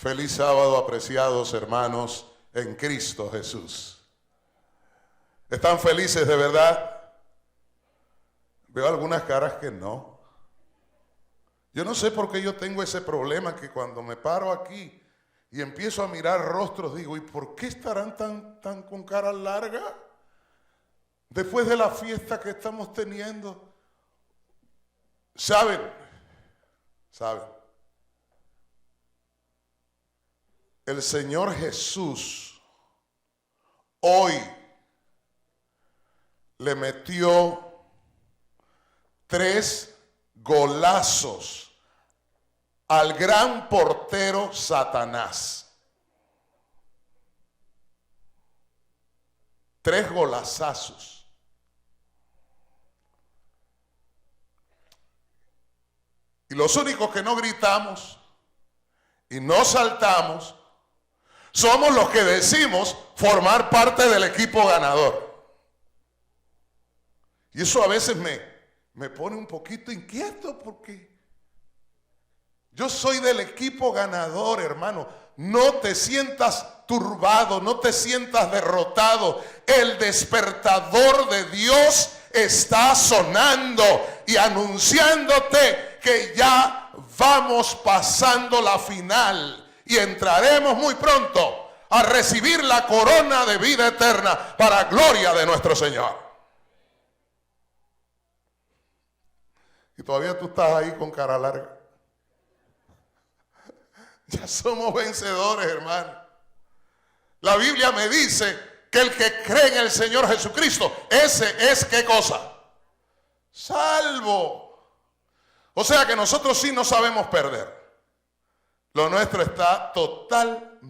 Feliz sábado, apreciados hermanos en Cristo Jesús. ¿Están felices de verdad? Veo algunas caras que no. Yo no sé por qué yo tengo ese problema que cuando me paro aquí y empiezo a mirar rostros, digo, ¿y por qué estarán tan con cara larga? Después de la fiesta que estamos teniendo. ¿Saben? El Señor Jesús hoy le metió 3 golazos al gran portero Satanás. 3 golazazos. Y los únicos que no gritamos y no saltamos somos los que decimos formar parte del equipo ganador. Y eso a veces me pone un poquito inquieto porque yo soy del equipo ganador, hermano. No te sientas turbado, no te sientas derrotado. El despertador de Dios está sonando y anunciándote que ya vamos pasando la final. Y entraremos muy pronto a recibir la corona de vida eterna para gloria de nuestro Señor. Y todavía tú estás ahí con cara larga. Ya somos vencedores, hermano. La Biblia me dice que el que cree en el Señor Jesucristo, ese es ¿qué cosa? Salvo. O sea que nosotros sí no sabemos perder. Lo nuestro está totalmente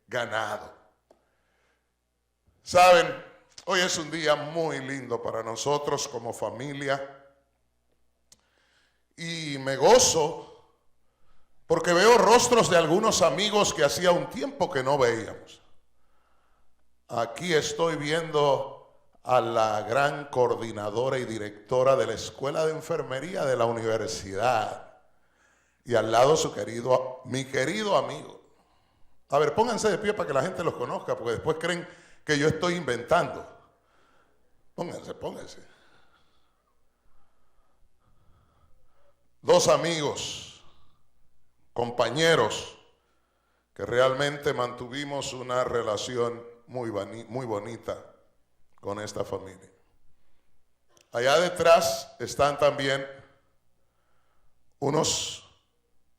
ganado. Saben, hoy es un día muy lindo para nosotros como familia. Y me gozo porque veo rostros de algunos amigos que hacía un tiempo que no veíamos. Aquí estoy viendo a la gran coordinadora y directora de la Escuela de Enfermería de la universidad. Y al lado mi querido amigo. A ver, pónganse de pie para que la gente los conozca, porque después creen que yo estoy inventando. Pónganse. 2 amigos, compañeros, que realmente mantuvimos una relación muy bonita con esta familia. Allá detrás están también unos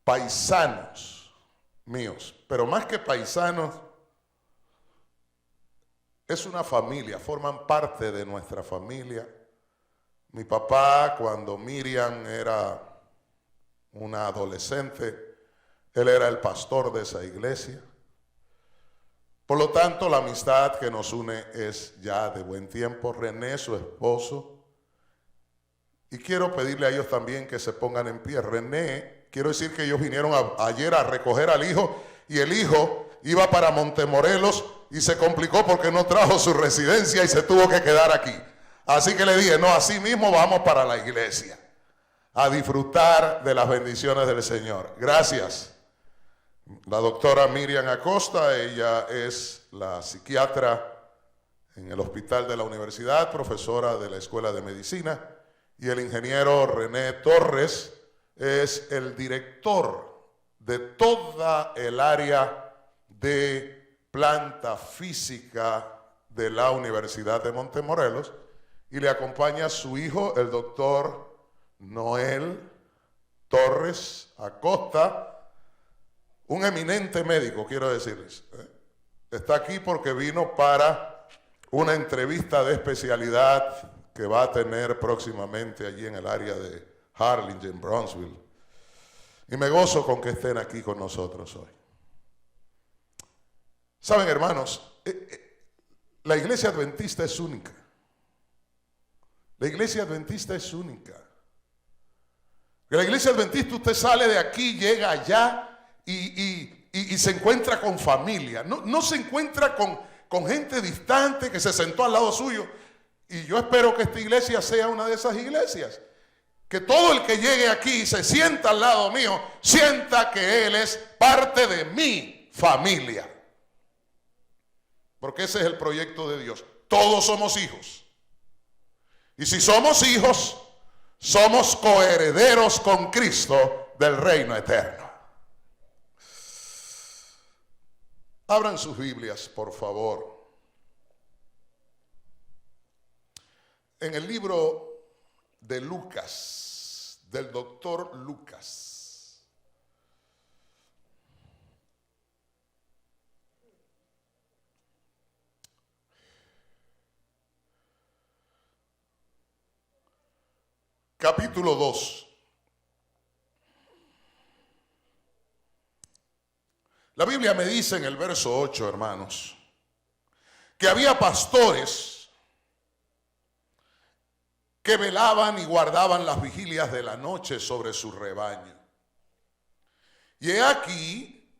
paisanos míos, pero más que paisanos, es una familia, forman parte de nuestra familia. Mi papá, cuando Miriam era una adolescente, él era el pastor de esa iglesia. Por lo tanto, la amistad que nos une es ya de buen tiempo. René, su esposo, y quiero pedirle a ellos también que se pongan en pie. René, quiero decir que ellos vinieron ayer a recoger al hijo y el hijo iba para Montemorelos y se complicó porque no trajo su residencia y se tuvo que quedar aquí. Así que le dije, no, así mismo vamos para la iglesia a disfrutar de las bendiciones del Señor. Gracias. La doctora Miriam Acosta, ella es la psiquiatra en el hospital de la universidad, profesora de la Escuela de Medicina, y el ingeniero René Torres es el director de toda el área de planta física de la Universidad de Montemorelos, y le acompaña su hijo, el doctor Noel Torres Acosta, un eminente médico, quiero decirles. Está aquí porque vino para una entrevista de especialidad que va a tener próximamente allí en el área de Harlingen, Brownsville. Y me gozo con que estén aquí con nosotros hoy. Saben, hermanos, la iglesia adventista es única. La iglesia adventista es única. En la iglesia adventista usted sale de aquí, llega allá y se encuentra con familia. No se encuentra con gente distante que se sentó al lado suyo. Y yo espero que esta iglesia sea una de esas iglesias. que todo el que llegue aquí y se sienta al lado mío, sienta que él es parte de mi familia. Porque ese es el proyecto de Dios. Todos somos hijos. Y si somos hijos, somos coherederos con Cristo del reino eterno. Abran sus Biblias, por favor. En el libro de Lucas, del doctor Lucas. Capítulo 2. La Biblia me dice en el verso 8, hermanos, que había pastores que velaban y guardaban las vigilias de la noche sobre su rebaño. Y he aquí,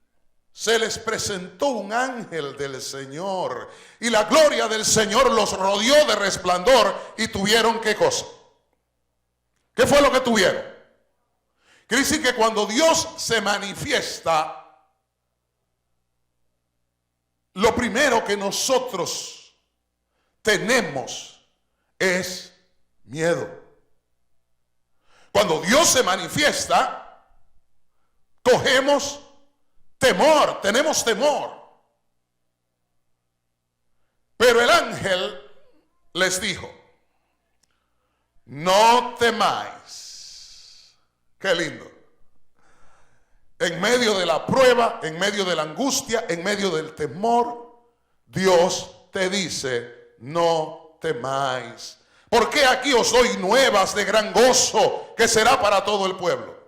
se les presentó un ángel del Señor, y la gloria del Señor los rodeó de resplandor, y tuvieron ¿qué cosa? ¿Qué fue lo que tuvieron? Quiere decir que cuando Dios se manifiesta, lo primero que nosotros tenemos es miedo. Cuando Dios se manifiesta, cogemos temor, tenemos temor. Pero el ángel les dijo: no temáis. Qué lindo. En medio de la prueba, en medio de la angustia, en medio del temor, Dios te dice: no temáis. Porque aquí os doy nuevas de gran gozo, que será para todo el pueblo.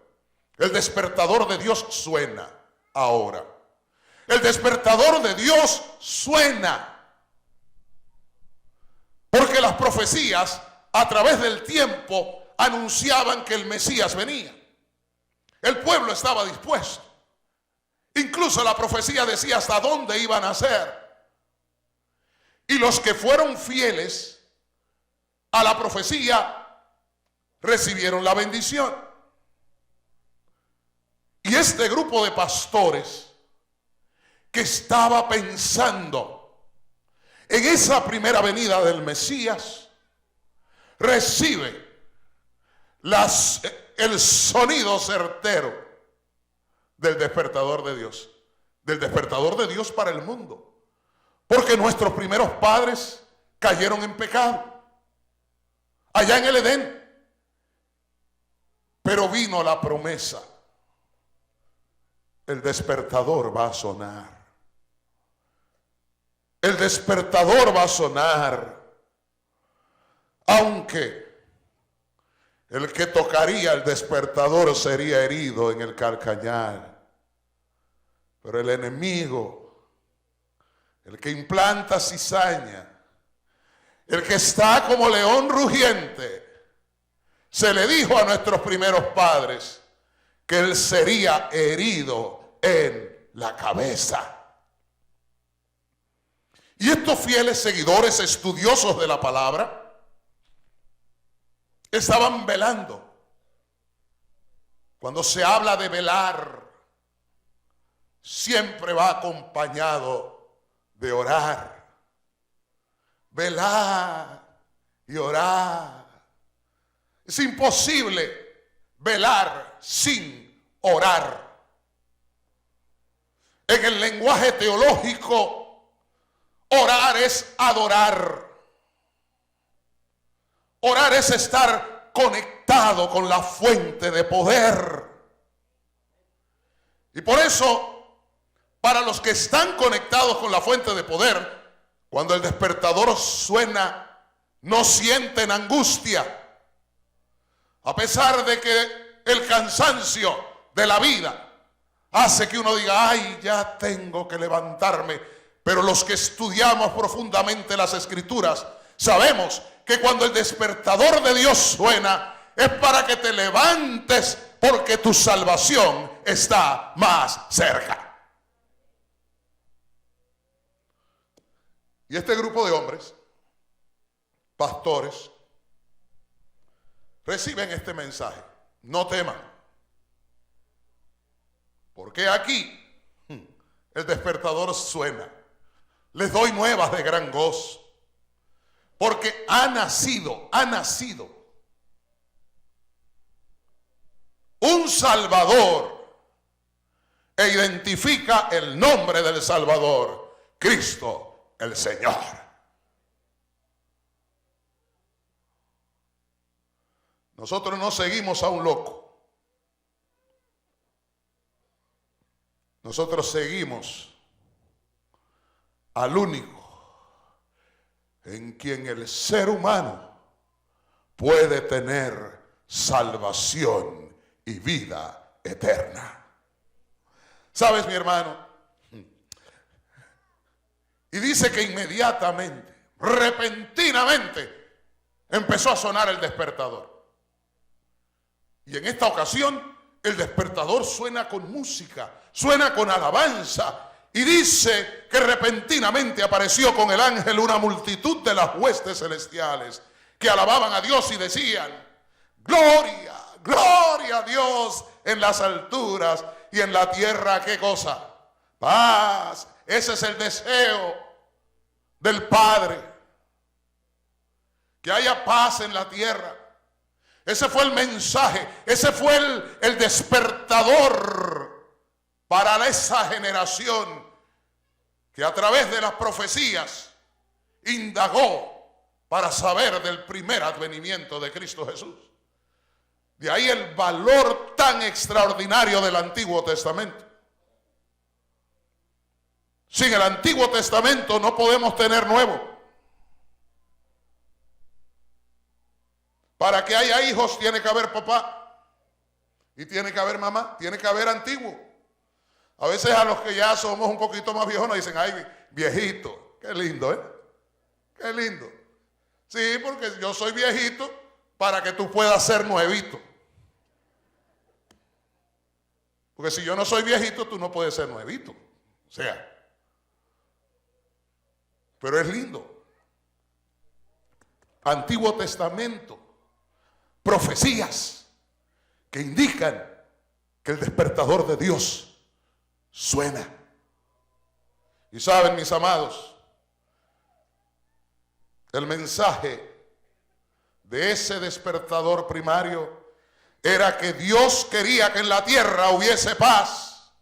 El despertador de Dios suena ahora. El despertador de Dios suena. Porque las profecías a través del tiempo anunciaban que el Mesías venía. El pueblo estaba dispuesto. Incluso la profecía decía hasta dónde iban a ser. Y los que fueron fieles a la profecía recibieron la bendición. Y este grupo de pastores que estaba pensando en esa primera venida del Mesías, recibe el sonido certero del despertador de Dios. Del despertador de Dios para el mundo. Porque nuestros primeros padres cayeron en pecado allá en el Edén. Pero vino la promesa: el despertador va a sonar. El despertador va a sonar. Aunque el que tocaría el despertador sería herido en el carcañal. Pero el enemigo, el que implanta cizaña, el que está como león rugiente, se le dijo a nuestros primeros padres que él sería herido en la cabeza. Y estos fieles seguidores estudiosos de la palabra estaban velando. Cuando se habla de velar, siempre va acompañado de orar. Velar y orar. Es imposible velar sin orar. En el lenguaje teológico, orar es adorar. Orar es estar conectado con la fuente de poder. Y por eso, para los que están conectados con la fuente de poder, cuando el despertador suena, no sienten angustia. A pesar de que el cansancio de la vida hace que uno diga: ay, ya tengo que levantarme. Pero los que estudiamos profundamente las Escrituras sabemos que cuando el despertador de Dios suena, es para que te levantes, porque tu salvación está más cerca. Y este grupo de hombres, pastores, reciben este mensaje: no teman, porque aquí el despertador suena. Les doy nuevas de gran gozo, porque ha nacido un Salvador, e identifica el nombre del Salvador: Cristo el Señor. Nosotros no seguimos a un loco. Nosotros seguimos al único en quien el ser humano puede tener salvación y vida eterna. ¿Sabes, mi hermano? Y dice que inmediatamente, repentinamente, empezó a sonar el despertador. Y en esta ocasión, el despertador suena con música, suena con alabanza. Y dice que repentinamente apareció con el ángel una multitud de las huestes celestiales que alababan a Dios y decían: gloria, gloria a Dios en las alturas, y en la tierra, ¿qué cosa? Paz. Ese es el deseo del Padre, que haya paz en la tierra. Ese fue el mensaje, ese fue el despertador para esa generación que a través de las profecías indagó para saber del primer advenimiento de Cristo Jesús. De ahí el valor tan extraordinario del Antiguo Testamento. Sin el Antiguo Testamento no podemos tener nuevo. Para que haya hijos tiene que haber papá y tiene que haber mamá, tiene que haber antiguo. A veces a los que ya somos un poquito más viejos nos dicen: ay, viejito. Qué lindo, ¿eh? Qué lindo. Sí, porque yo soy viejito para que tú puedas ser nuevito. Porque si yo no soy viejito, tú no puedes ser nuevito. O sea, pero es lindo. Antiguo Testamento, profecías que indican que el despertador de Dios suena. Y saben, mis amados, el mensaje de ese despertador primario era que Dios quería que en la tierra hubiese paz,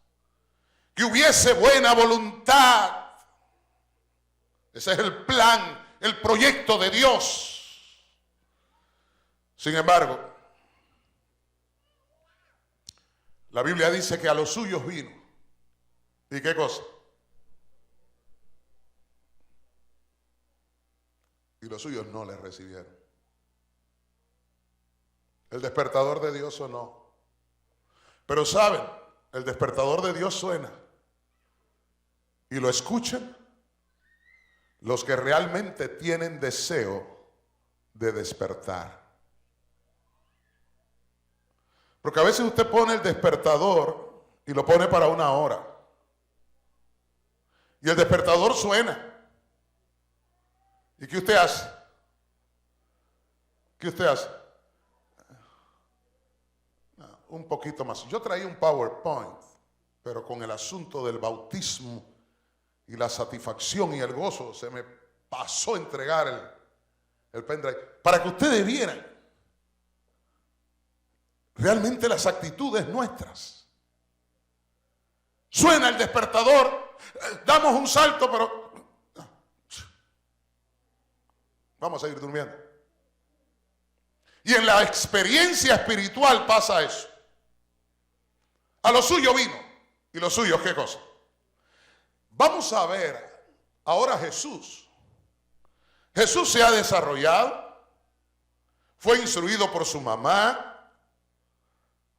que hubiese buena voluntad. Ese es el plan, el proyecto de Dios. Sin embargo, la Biblia dice que a los suyos vino. ¿Y qué cosa? Y los suyos no le recibieron. El despertador de Dios sonó. Pero saben, el despertador de Dios suena. Y lo escuchan los que realmente tienen deseo de despertar. Porque a veces usted pone el despertador y lo pone para una hora. Y el despertador suena. ¿Y qué usted hace? ¿Qué usted hace? Un poquito más. Yo traía un PowerPoint, pero con el asunto del bautismo y la satisfacción y el gozo, se me pasó a entregar el pendrive. Para que ustedes vieran realmente las actitudes nuestras. Suena el despertador, damos un salto, pero vamos a seguir durmiendo. Y en la experiencia espiritual pasa eso. A lo suyo vino. ¿Y lo suyo qué cosa? Vamos a ver ahora Jesús. Jesús se ha desarrollado, fue instruido por su mamá.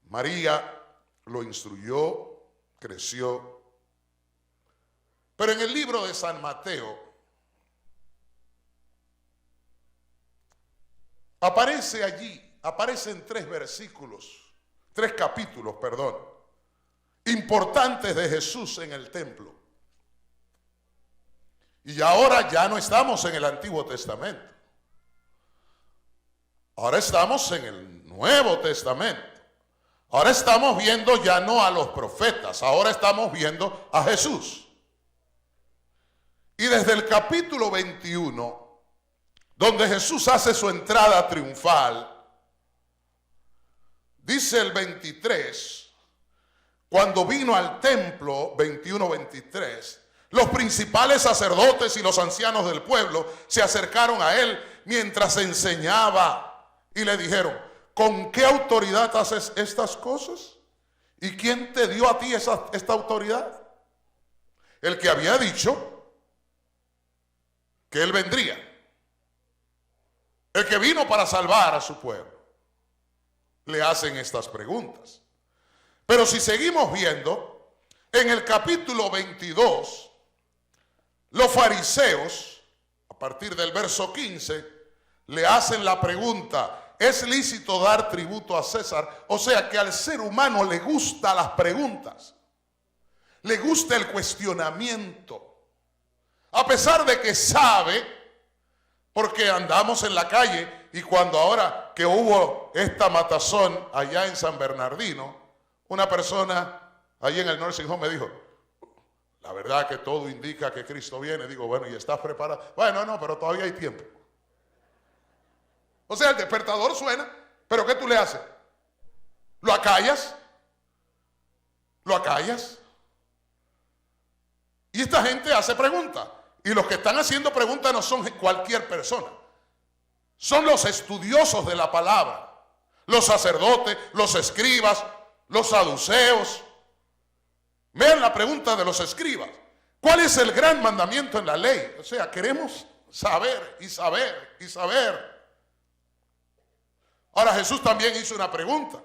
María lo instruyó, creció. Pero en el libro de San Mateo aparecen tres capítulos, importantes de Jesús en el templo. Y ahora ya no estamos en el Antiguo Testamento. Ahora estamos en el Nuevo Testamento. Ahora estamos viendo ya no a los profetas, ahora estamos viendo a Jesús. Y desde el capítulo 21, donde Jesús hace su entrada triunfal, dice el 23, cuando vino al templo, 21-23, los principales sacerdotes y los ancianos del pueblo se acercaron a él mientras enseñaba y le dijeron: ¿con qué autoridad haces estas cosas? ¿Y quién te dio a ti esta autoridad? El que había dicho que él vendría, el que vino para salvar a su pueblo, le hacen estas preguntas. Pero si seguimos viendo, en el capítulo 22, los fariseos, a partir del verso 15, le hacen la pregunta: ¿es lícito dar tributo a César? O sea que al ser humano le gustan las preguntas, le gusta el cuestionamiento, a pesar de que sabe, porque andamos en la calle y cuando ahora que hubo esta matazón allá en San Bernardino, una persona allí en el Nursing Home me dijo: la verdad que todo indica que Cristo viene. Digo, bueno, ¿y estás preparado? Bueno, no, pero todavía hay tiempo. O sea, el despertador suena, pero ¿qué tú le haces? ¿Lo acallas? ¿Lo acallas? Y esta gente hace preguntas. Y los que están haciendo preguntas no son cualquier persona. Son los estudiosos de la palabra, los sacerdotes, los escribas, los saduceos. Vean la pregunta de los escribas: ¿cuál es el gran mandamiento en la ley? O sea, queremos saber y saber y saber. Ahora Jesús también hizo una pregunta.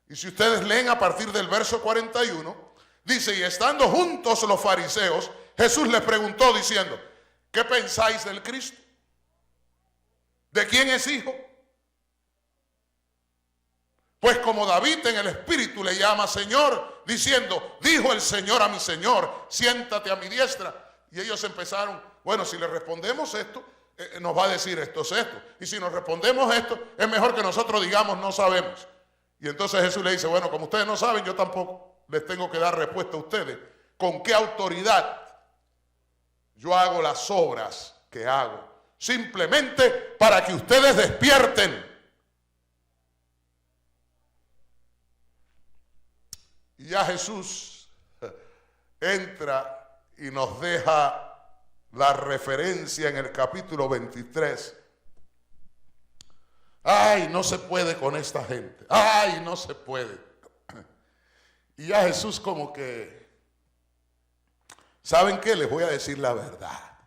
Y si ustedes leen a partir del verso 41, dice: y estando juntos los fariseos, Jesús les preguntó diciendo: ¿qué pensáis del Cristo? ¿De quién es hijo? Pues como David en el espíritu le llama Señor, diciendo: dijo el Señor a mi Señor, siéntate a mi diestra. Y ellos empezaron: bueno, si le respondemos esto, nos va a decir esto es esto. Y si nos respondemos esto, es mejor que nosotros digamos no sabemos. Y entonces Jesús le dice: bueno, como ustedes no saben, yo tampoco les tengo que dar respuesta a ustedes. ¿Con qué autoridad yo hago las obras que hago? Simplemente para que ustedes despierten. Y ya Jesús entra y nos deja la referencia en el capítulo 23. Ay, no se puede con esta gente. Ay, no se puede. Y ya Jesús como que, ¿saben qué? Les voy a decir la verdad.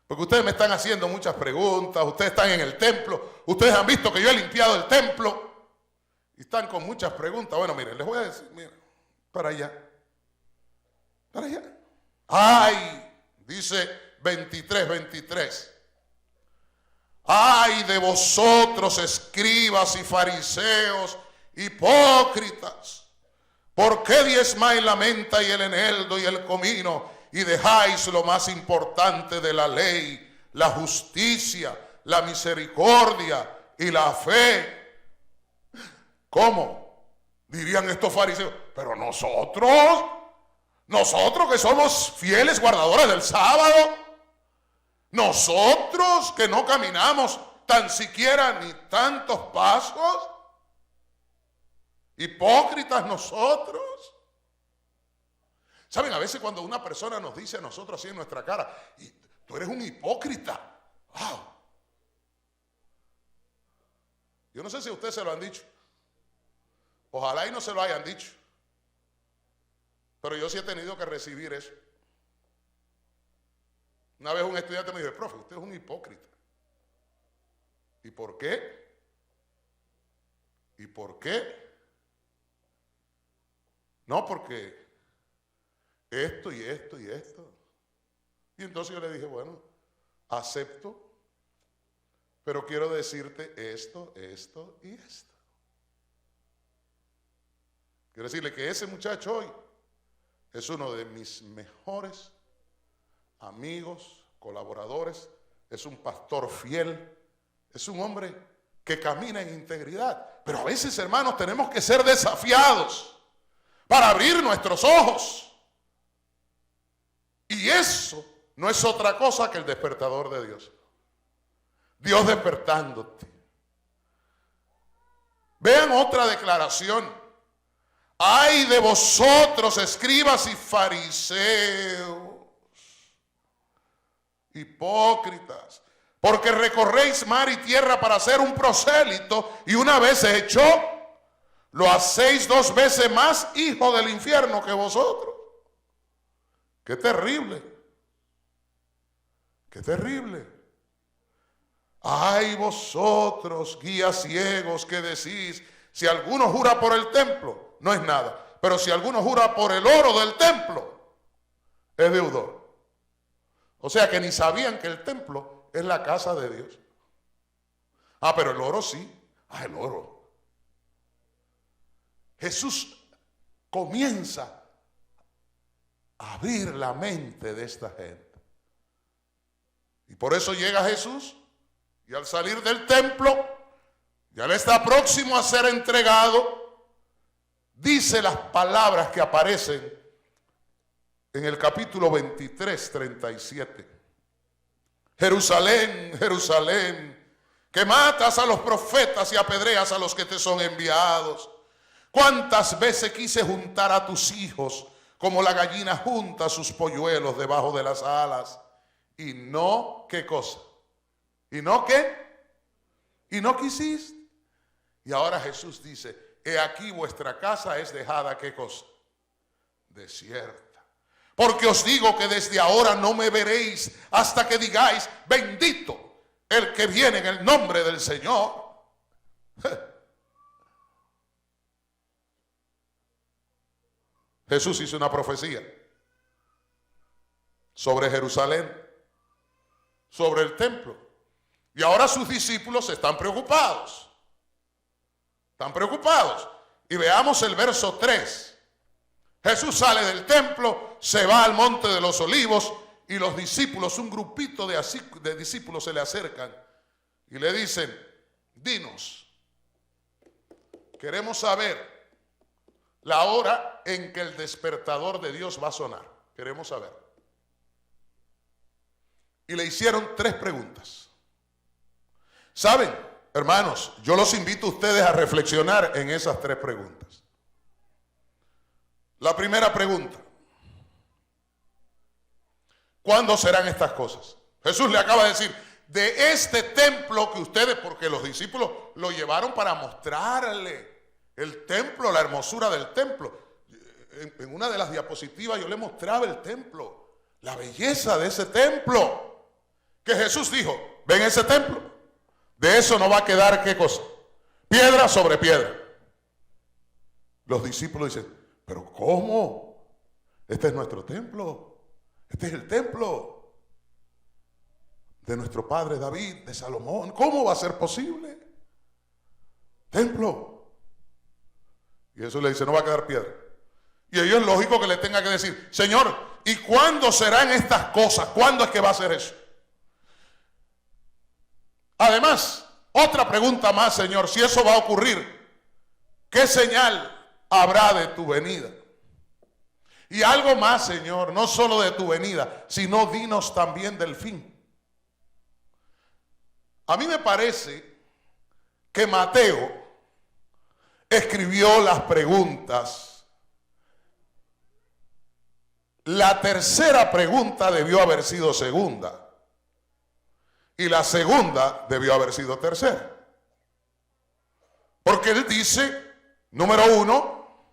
Porque ustedes me están haciendo muchas preguntas, ustedes están en el templo, ustedes han visto que yo he limpiado el templo y están con muchas preguntas. Bueno, miren, les voy a decir, miren, para allá. Ay, dice 23. Ay de vosotros, escribas y fariseos, hipócritas, ¿por qué diezmáis la menta y el eneldo y el comino y dejáis lo más importante de la ley, la justicia, la misericordia y la fe? ¿Cómo? Dirían estos fariseos: pero nosotros que somos fieles guardadores del sábado, nosotros que no caminamos tan siquiera ni tantos pasos, hipócritas nosotros. Saben, a veces cuando una persona nos dice a nosotros así en nuestra cara: y tú eres un hipócrita. Wow. Yo no sé si a usted se lo han dicho. Ojalá y no se lo hayan dicho. Pero yo sí he tenido que recibir eso. Una vez un estudiante me dijo: profe, usted es un hipócrita. ¿Y por qué? ¿Y por qué? No, porque esto y esto y esto. Y entonces yo le dije: bueno, acepto, pero quiero decirte esto y esto. Quiero decirle que ese muchacho hoy es uno de mis mejores amigos, colaboradores, es un pastor fiel, es un hombre que camina en integridad. Pero a veces, hermanos, tenemos que ser desafiados para abrir nuestros ojos. Y eso no es otra cosa que el despertador de Dios. Dios despertándote. Vean otra declaración. Ay de vosotros, escribas y fariseos, hipócritas, porque recorréis mar y tierra para hacer un prosélito, y una vez se echó, lo hacéis 2 veces más hijo del infierno que vosotros. ¡Qué terrible! ¡Qué terrible! Ay vosotros, guías ciegos, que decís, si alguno jura por el templo, no es nada, pero si alguno jura por el oro del templo, es deudor. O sea que ni sabían que el templo es la casa de Dios. Ah, pero el oro sí. Ah, el oro. Jesús comienza a abrir la mente de esta gente. Y por eso llega Jesús y al salir del templo, ya le está próximo a ser entregado, dice las palabras que aparecen en el capítulo 23, 37. Jerusalén, Jerusalén, que matas a los profetas y apedreas a los que te son enviados. ¿Cuántas veces quise juntar a tus hijos como la gallina junta sus polluelos debajo de las alas? Y no, ¿qué cosa? ¿Y no qué? Y no quisiste. Y ahora Jesús dice, he aquí vuestra casa es dejada, ¿qué cosa? Desierta. Porque os digo que desde ahora no me veréis hasta que digáis, bendito el que viene en el nombre del Señor. Jesús hizo una profecía sobre Jerusalén, sobre el templo. Y ahora sus discípulos están preocupados. Están preocupados. Y veamos el verso 3. Jesús sale del templo, se va al monte de los olivos y los discípulos, un grupito de discípulos se le acercan y le dicen, dinos, queremos saber la hora en que el despertador de Dios va a sonar. Queremos saber. Y le hicieron 3 preguntas. ¿Saben, hermanos? Yo los invito a ustedes a reflexionar en esas 3 preguntas. La primera pregunta, ¿cuándo serán estas cosas? Jesús le acaba de decir, de este templo que ustedes, porque los discípulos lo llevaron para mostrarle el templo, la hermosura del templo. En una de las diapositivas yo le mostraba el templo, la belleza de ese templo. Que Jesús dijo, ¿ven ese templo? De eso no va a quedar, ¿qué cosa? Piedra sobre piedra. Los discípulos dicen, ¿pero cómo? Este es nuestro templo. Este es el templo de nuestro padre David, de Salomón. ¿Cómo va a ser posible? Templo. Y Jesús le dice, no va a quedar piedra. Y ellos es lógico que le tenga que decir, Señor, ¿y cuándo serán estas cosas? ¿Cuándo es que va a ser eso? Además, otra pregunta más, Señor, si eso va a ocurrir, ¿qué señal habrá de tu venida? Y algo más, Señor, no solo de tu venida, sino dinos también del fin. A mí me parece que Mateo escribió las preguntas. La tercera pregunta debió haber sido segunda. Y la segunda debió haber sido tercera. Porque él dice, número 1,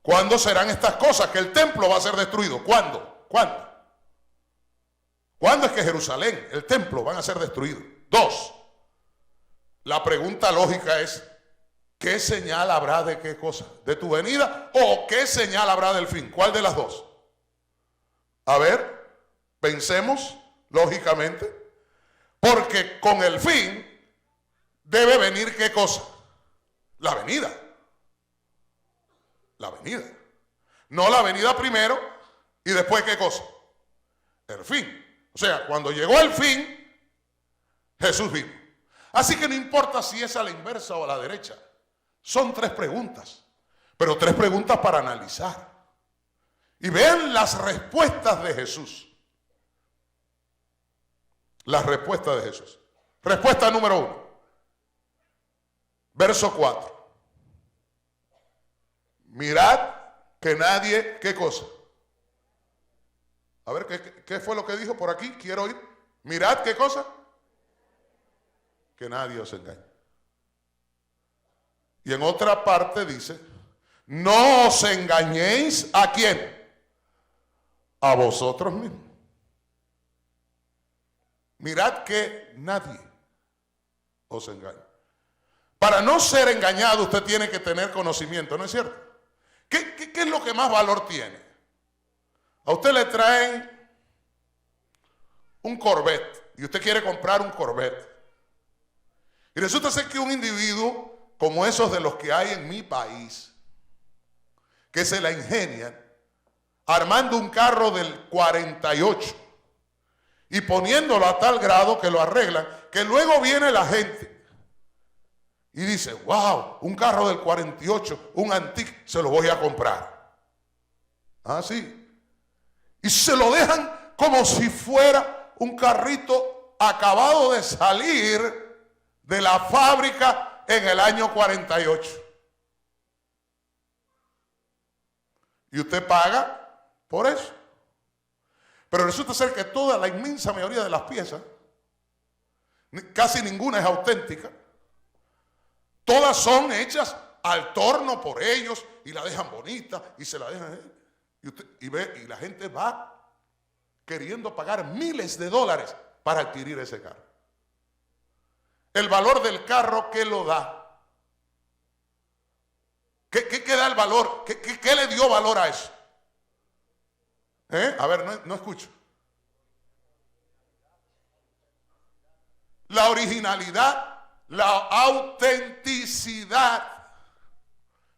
¿cuándo serán estas cosas? Que el templo va a ser destruido. ¿Cuándo? ¿Cuándo? ¿Cuándo es que Jerusalén, el templo, van a ser destruidos? 2, la pregunta lógica es, ¿qué señal habrá de qué cosa? ¿De tu venida o qué señal habrá del fin? ¿Cuál de las dos? A ver, pensemos lógicamente, porque con el fin debe venir ¿qué cosa? La venida. La venida. No la venida primero y después ¿qué cosa? El fin. O sea, cuando llegó el fin, Jesús vino. Así que no importa si es a la inversa o a la derecha. Son 3 preguntas, pero 3 preguntas para analizar. Y vean las respuestas de Jesús. Las respuestas de Jesús. Respuesta número 1. Verso 4. Mirad que nadie, ¿qué cosa? A ver, ¿qué fue lo que dijo por aquí? Quiero oír. Mirad, ¿qué cosa? Que nadie os engañe. Y en otra parte dice, no os engañéis, ¿a quién? A vosotros mismos. Mirad que nadie os engañe. Para no ser engañado usted tiene que tener conocimiento, ¿no es cierto? ¿Qué es lo que más valor tiene? A usted le traen un Corvette y usted quiere comprar un Corvette. Y resulta ser que un individuo como esos de los que hay en mi país, que se la ingenian, armando un carro del 48 y poniéndolo a tal grado que lo arreglan, que luego viene la gente y dice, wow, un carro del 48, un Antique, se lo voy a comprar. Ah, sí. Y se lo dejan como si fuera un carrito acabado de salir de la fábrica en el año 48. Y usted paga por eso. Pero resulta ser que toda la inmensa mayoría de las piezas, casi ninguna es auténtica. Todas son hechas al torno por ellos y la dejan bonita y se la dejan. Y la gente va queriendo pagar miles de dólares para adquirir ese carro. El valor del carro, ¿qué lo da? ¿Qué da el valor? ¿Qué le dio valor a eso? A ver, no escucho. La originalidad, la autenticidad.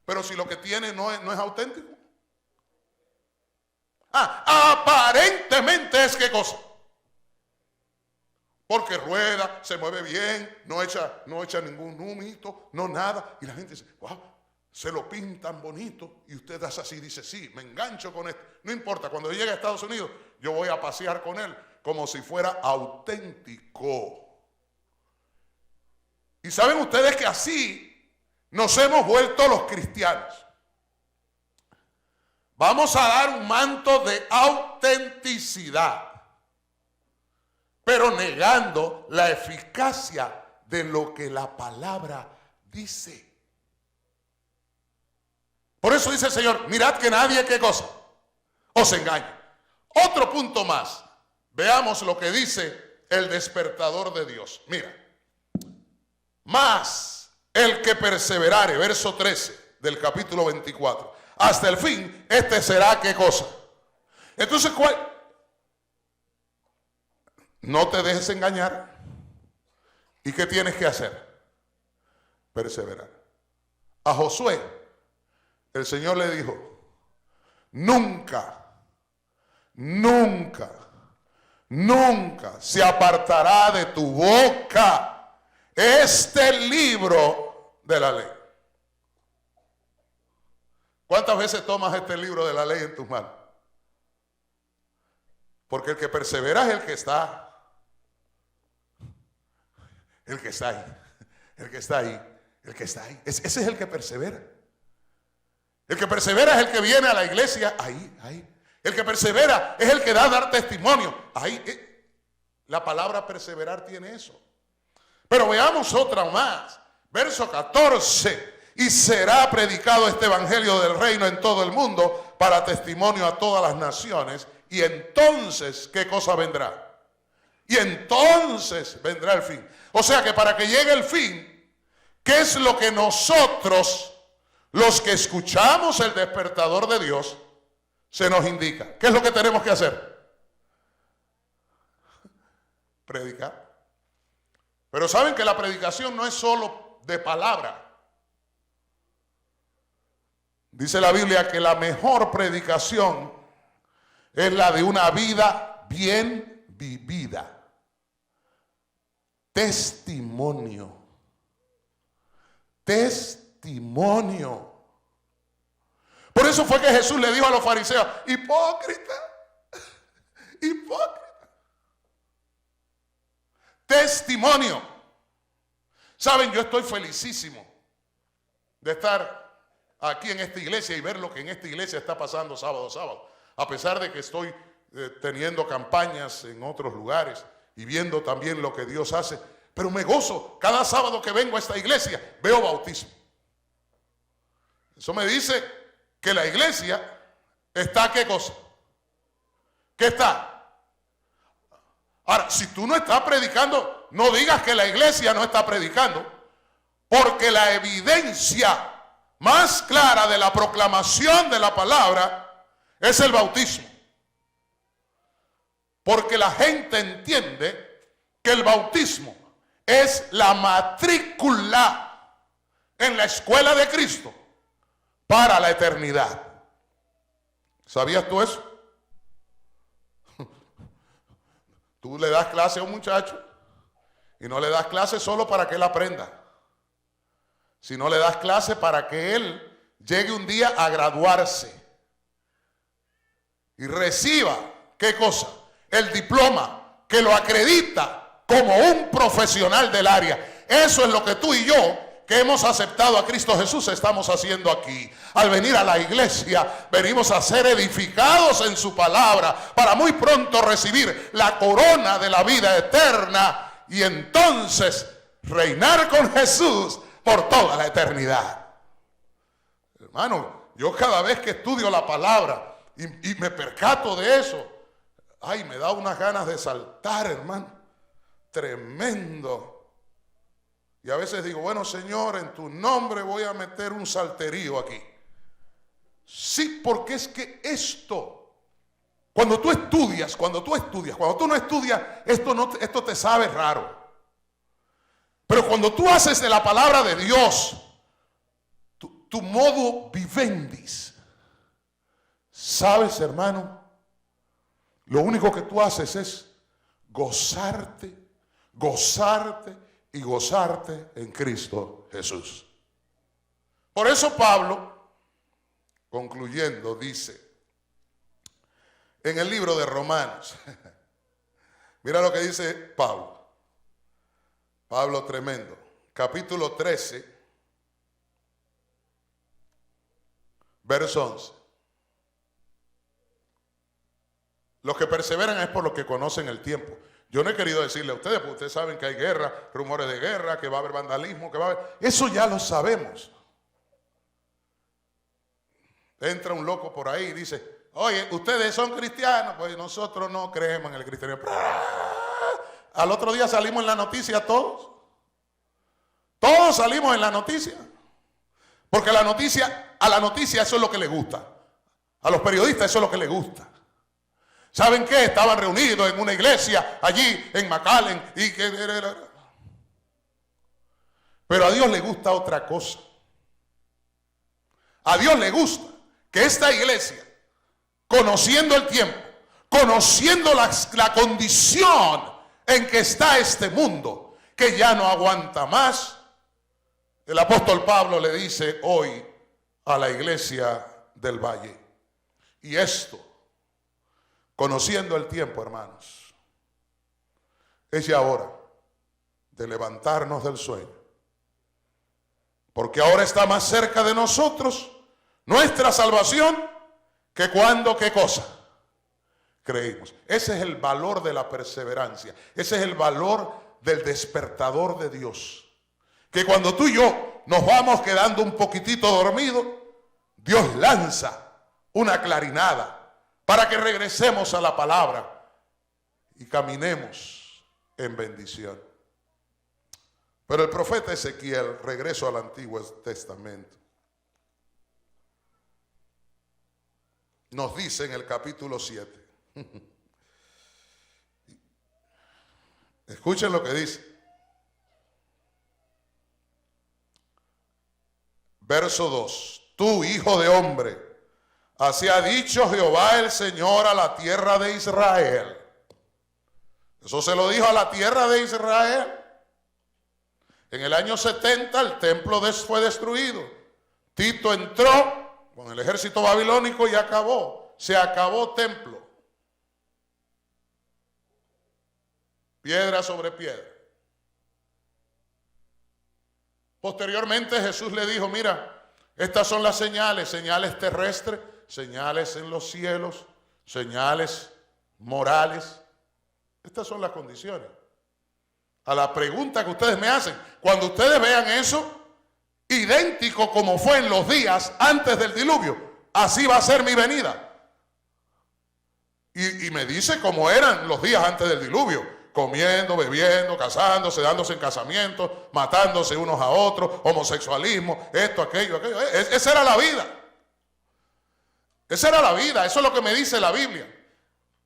Pero si lo que tiene no es auténtico. Aparentemente es ¿qué cosa? Porque rueda, se mueve bien, no echa ningún humito, no nada. Y la gente dice, wow, se lo pintan bonito. Y usted hace así, dice, sí, me engancho con esto. No importa, cuando llegue a Estados Unidos, yo voy a pasear con él como si fuera auténtico. Y saben ustedes que así nos hemos vuelto los cristianos. Vamos a dar un manto de autenticidad, pero negando la eficacia de lo que la palabra dice. Por eso dice el Señor, mirad que nadie, ¿qué cosa? Os engañe. Otro punto más. Veamos lo que dice el despertador de Dios. Mira. Mas el que perseverare, verso 13 del capítulo 24, hasta el fin, este será ¿qué cosa? Entonces, ¿cuál? No te dejes engañar. ¿Y qué tienes que hacer? Perseverar. A Josué, el Señor le dijo, nunca se apartará de tu boca este libro de la ley. ¿Cuántas veces tomas este libro de la ley en tus manos? Porque el que persevera es el que está ahí. Ese es el que persevera. El que persevera es el que viene a la iglesia, ahí. El que persevera es el que da a dar testimonio, ahí. La palabra perseverar tiene eso. Pero veamos otra más. Verso 14. Y será predicado este evangelio del reino en todo el mundo para testimonio a todas las naciones. Y entonces, ¿qué cosa vendrá? Y entonces vendrá el fin. O sea que para que llegue el fin, ¿qué es lo que nosotros, los que escuchamos el despertador de Dios, se nos indica? ¿Qué es lo que tenemos que hacer? Predicar. Pero saben que la predicación no es solo de palabra. Dice la Biblia que la mejor predicación es la de una vida bien vivida. testimonio. Testimonio. Por eso fue que Jesús le dijo a los fariseos: hipócrita, hipócrita. Testimonio. Saben, yo estoy felicísimo de estar aquí en esta iglesia y ver lo que en esta iglesia está pasando sábado a sábado. A pesar de que estoy teniendo campañas en otros lugares y viendo también lo que Dios hace, pero me gozo. Cada sábado que vengo a esta iglesia veo bautismo. Eso me dice que la iglesia está, ¿qué cosa? ¿Qué está? Ahora, si tú no estás predicando, no digas que la iglesia no está predicando, porque la evidencia más clara de la proclamación de la palabra es el bautismo. Porque la gente entiende que el bautismo es la matrícula en la escuela de Cristo para la eternidad. ¿Sabías tú eso? Tú le das clase a un muchacho y no le das clase solo para que él aprenda, sino le das clase para que él llegue un día a graduarse y reciba, ¿qué cosa? El diploma que lo acredita como un profesional del área. Eso es lo que tú y yo, que hemos aceptado a Cristo Jesús, estamos haciendo aquí. Al venir a la iglesia, venimos a ser edificados en su palabra para muy pronto recibir la corona de la vida eterna y entonces reinar con Jesús por toda la eternidad. Hermano, yo cada vez que estudio la palabra y me percato de eso, ay, me da unas ganas de saltar, hermano. Tremendo. Y a veces digo, bueno, Señor, en tu nombre voy a meter un salterío aquí. Sí, porque es que esto, cuando tú no estudias, esto te sabe raro. Pero cuando tú haces de la palabra de Dios tu modo vivendis, ¿sabes, hermano? Lo único que tú haces es gozarte y gozarte en Cristo Jesús. Por eso Pablo, concluyendo, dice en el libro de Romanos, mira lo que dice Pablo tremendo, capítulo 13, verso 11. Los que perseveran es por los que conocen el tiempo. Yo no he querido decirle a ustedes, porque ustedes saben que hay guerra, rumores de guerra, que va a haber vandalismo, que va a haber... Eso ya lo sabemos. Entra un loco por ahí y dice, oye, ¿ustedes son cristianos? Pues nosotros no creemos en el cristianismo. Al otro día salimos en la noticia todos. Todos salimos en la noticia. Porque a la noticia eso es lo que le gusta. A los periodistas eso es lo que les gusta. ¿Saben qué? Estaban reunidos en una iglesia allí en McAllen. Pero a Dios le gusta otra cosa. A Dios le gusta que esta iglesia, conociendo el tiempo, conociendo la condición en que está este mundo, que ya no aguanta más, el apóstol Pablo le dice hoy a la iglesia del Valle, y esto, conociendo el tiempo, hermanos, es ya hora de levantarnos del sueño. Porque ahora está más cerca de nosotros nuestra salvación que cuando, ¿qué cosa? Creímos. Ese es el valor de la perseverancia. Ese es el valor del despertador de Dios. Que cuando tú y yo nos vamos quedando un poquitito dormidos, Dios lanza una clarinada para que regresemos a la palabra y caminemos en bendición. Pero el profeta Ezequiel, regreso al Antiguo Testamento, nos dice en el capítulo 7. Escuchen lo que dice. Verso 2. Tú, hijo de hombre, así ha dicho Jehová el Señor a la tierra de Israel. Eso se lo dijo a la tierra de Israel. En el año 70 el templo fue destruido. Tito entró con el ejército babilónico y acabó. Se acabó templo. Piedra sobre piedra. Posteriormente Jesús le dijo, mira, estas son las señales, señales terrestres, señales en los cielos, señales morales. Estas son las condiciones. A la pregunta que ustedes me hacen, cuando ustedes vean eso, idéntico como fue en los días antes del diluvio, así va a ser mi venida. Y me dice cómo eran los días antes del diluvio. Comiendo, bebiendo, casándose, dándose en casamiento, matándose unos a otros, homosexualismo, esto, aquello. Esa era la vida. Esa era la vida, eso es lo que me dice la Biblia.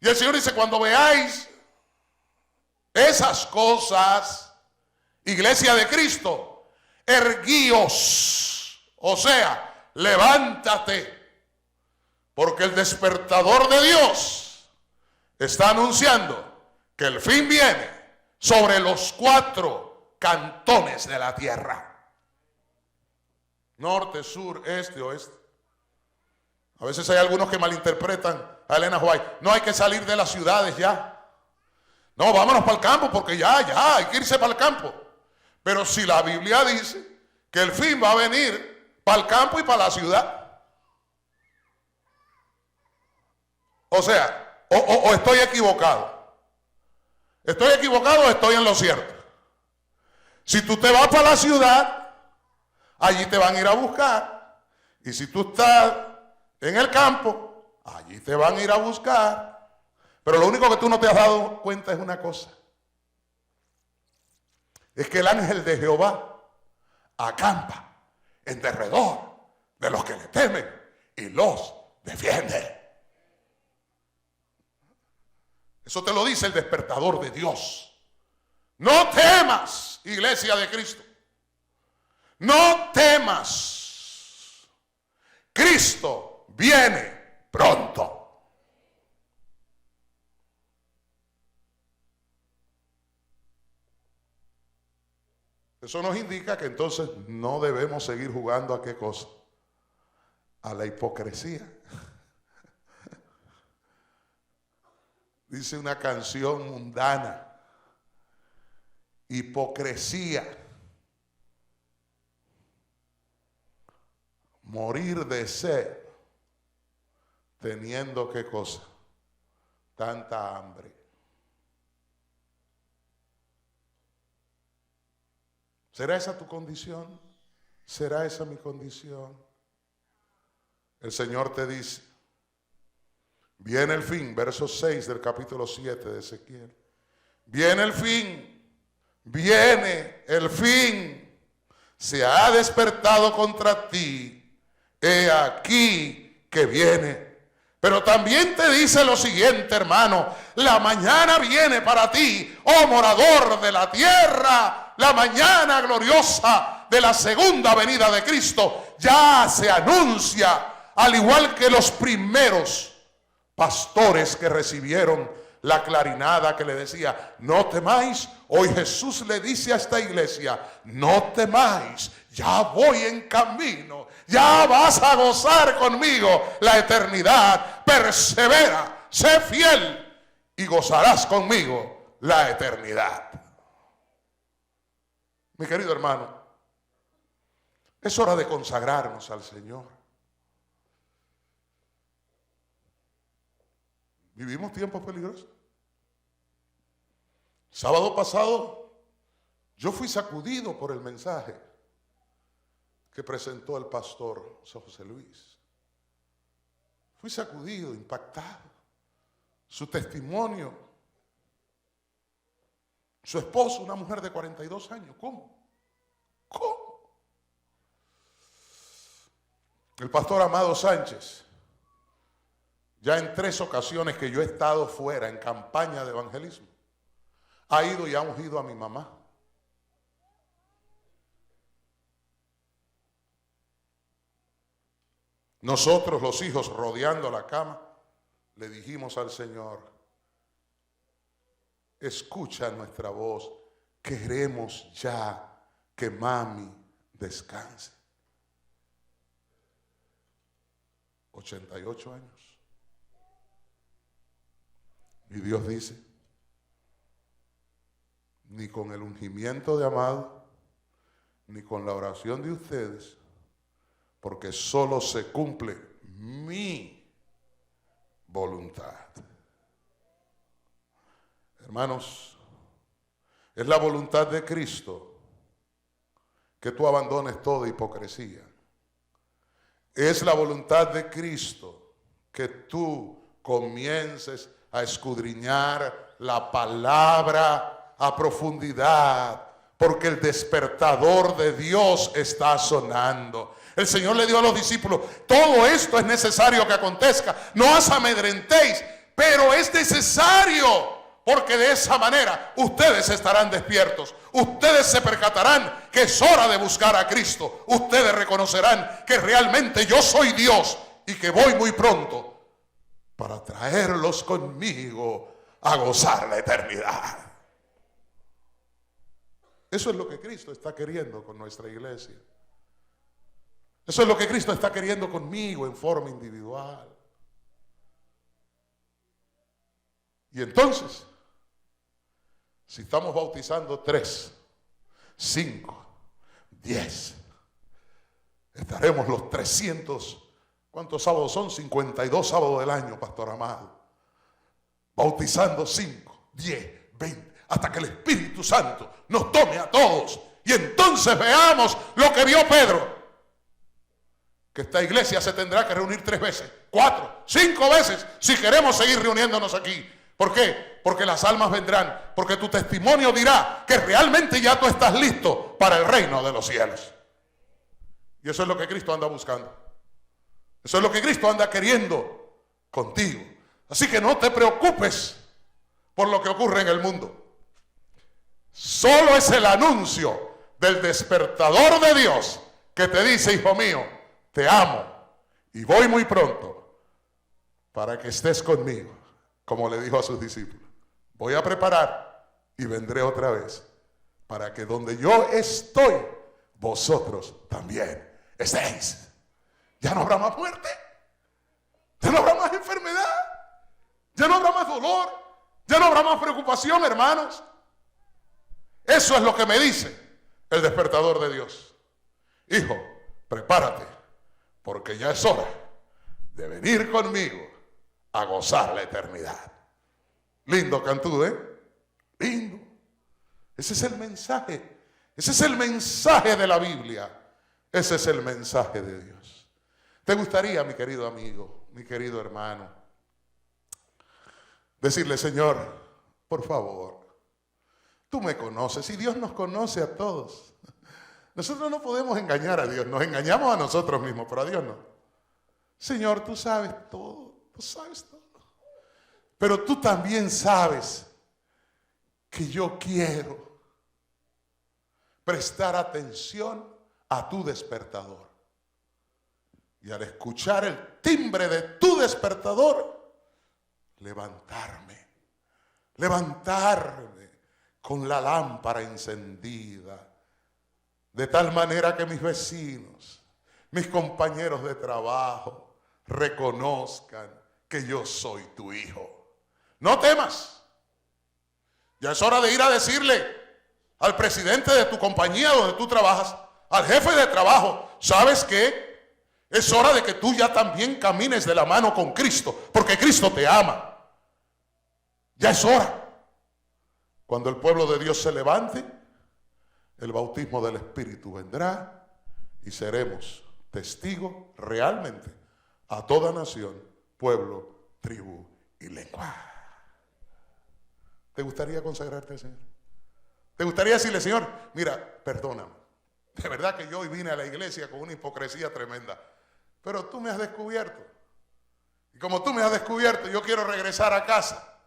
Y el Señor dice, cuando veáis esas cosas, iglesia de Cristo, erguíos, o sea, levántate, porque el despertador de Dios está anunciando que el fin viene sobre los 4 cantones de la tierra. Norte, sur, este, oeste. A veces hay algunos que malinterpretan a Elena White. No hay que salir de las ciudades ya. No, vámonos para el campo porque ya, hay que irse para el campo. Pero si la Biblia dice que el fin va a venir para el campo y para la ciudad. O sea, o estoy equivocado. ¿Estoy equivocado o estoy en lo cierto? Si tú te vas para la ciudad, allí te van a ir a buscar. Y si tú estás en el campo, allí te van a ir a buscar. Pero lo único que tú no te has dado cuenta es una cosa. Es que el ángel de Jehová acampa en derredor de los que le temen y los defiende. Eso te lo dice el despertador de Dios. No temas, iglesia de Cristo. No temas. Cristo viene pronto. Eso nos indica que entonces no debemos seguir jugando a qué cosa. A la hipocresía. Dice una canción mundana, hipocresía, morir de sed, teniendo qué cosa, tanta hambre. ¿Será esa tu condición? ¿Será esa mi condición? El Señor te dice, viene el fin, verso 6 del capítulo 7 de Ezequiel. Viene el fin, viene el fin. Se ha despertado contra ti. He aquí que viene. Pero también te dice lo siguiente, hermano. La mañana viene para ti, oh morador de la tierra. La mañana gloriosa de la segunda venida de Cristo ya se anuncia, al igual que los primeros pastores que recibieron la clarinada que le decía, no temáis. Hoy Jesús le dice a esta iglesia, no temáis, ya voy en camino, ya vas a gozar conmigo la eternidad. Persevera, sé fiel y gozarás conmigo la eternidad. Mi querido hermano, es hora de consagrarnos al Señor. Vivimos tiempos peligrosos. Sábado pasado yo fui sacudido por el mensaje que presentó el pastor José Luis. Fui sacudido, impactado. Su testimonio. Su esposo, una mujer de 42 años. ¿Cómo? El pastor Amado Sánchez, ya en 3 ocasiones que yo he estado fuera en campaña de evangelismo, ha ido y ha ungido a mi mamá. Nosotros los hijos rodeando la cama, le dijimos al Señor, escucha nuestra voz, queremos ya que mami descanse. 88 años. Y Dios dice, ni con el ungimiento de Amado, ni con la oración de ustedes, porque solo se cumple mi voluntad. Hermanos, es la voluntad de Cristo que tú abandones toda hipocresía. Es la voluntad de Cristo que tú comiences a escudriñar la palabra a profundidad, porque el despertador de Dios está sonando. El Señor le dio a los discípulos, todo esto es necesario que acontezca, no os amedrentéis, pero es necesario, porque de esa manera ustedes estarán despiertos, ustedes se percatarán que es hora de buscar a Cristo, ustedes reconocerán que realmente yo soy Dios y que voy muy pronto para traerlos conmigo a gozar la eternidad. Eso es lo que Cristo está queriendo con nuestra iglesia. Eso es lo que Cristo está queriendo conmigo en forma individual. Y entonces, si estamos bautizando 3, 5, 10, estaremos los 300, ¿cuántos sábados son? 52 sábados del año, Pastor Amado. Bautizando 5, 10, 20, hasta que el Espíritu Santo nos tome a todos. Y entonces veamos lo que vio Pedro. Que esta iglesia se tendrá que reunir 3 veces, 4, 5 veces, si queremos seguir reuniéndonos aquí. ¿Por qué? Porque las almas vendrán, porque tu testimonio dirá que realmente ya tú estás listo para el reino de los cielos. Y eso es lo que Cristo anda buscando. Eso es lo que Cristo anda queriendo contigo. Así que no te preocupes por lo que ocurre en el mundo. Solo es el anuncio del despertador de Dios que te dice, hijo mío, te amo y voy muy pronto para que estés conmigo, como le dijo a sus discípulos. Voy a preparar y vendré otra vez para que donde yo estoy, vosotros también estéis. Ya no habrá más muerte, ya no habrá más enfermedad, ya no habrá más dolor, ya no habrá más preocupación, hermanos. Eso es lo que me dice el despertador de Dios. Hijo, prepárate, porque ya es hora de venir conmigo a gozar la eternidad. Lindo cantú, ¿eh? Lindo. Ese es el mensaje. Ese es el mensaje de la Biblia. Ese es el mensaje de Dios. ¿Te gustaría, mi querido amigo, mi querido hermano, decirle, Señor, por favor, tú me conoces y Dios nos conoce a todos? Nosotros no podemos engañar a Dios, nos engañamos a nosotros mismos, pero a Dios no. Señor, tú sabes todo, tú sabes todo. Pero tú también sabes que yo quiero prestar atención a tu despertador. Y al escuchar el timbre de tu despertador, levantarme con la lámpara encendida, de tal manera que mis vecinos, mis compañeros de trabajo, reconozcan que yo soy tu hijo. No temas. Ya es hora de ir a decirle al presidente de tu compañía donde tú trabajas, al jefe de trabajo, ¿sabes qué? Es hora de que tú ya también camines de la mano con Cristo, porque Cristo te ama. Ya es hora. Cuando el pueblo de Dios se levante, el bautismo del Espíritu vendrá y seremos testigos realmente a toda nación, pueblo, tribu y lengua. ¿Te gustaría consagrarte al Señor? ¿Te gustaría decirle, Señor, mira, perdóname? De verdad que yo hoy vine a la iglesia con una hipocresía tremenda, pero tú me has descubierto. Y como tú me has descubierto, yo quiero regresar a casa,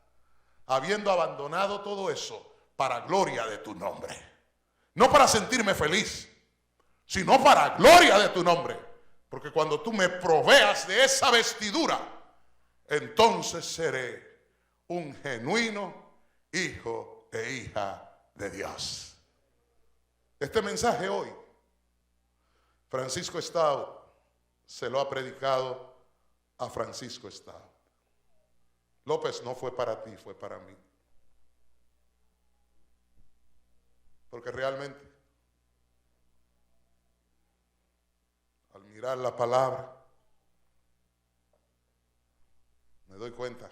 habiendo abandonado todo eso para gloria de tu nombre. No para sentirme feliz, sino para gloria de tu nombre. Porque cuando tú me proveas de esa vestidura, entonces seré un genuino hijo e hija de Dios. Este mensaje hoy, Francisco Stout se lo ha predicado a Francisco Stout. López, no fue para ti, fue para mí. Porque realmente, al mirar la palabra, me doy cuenta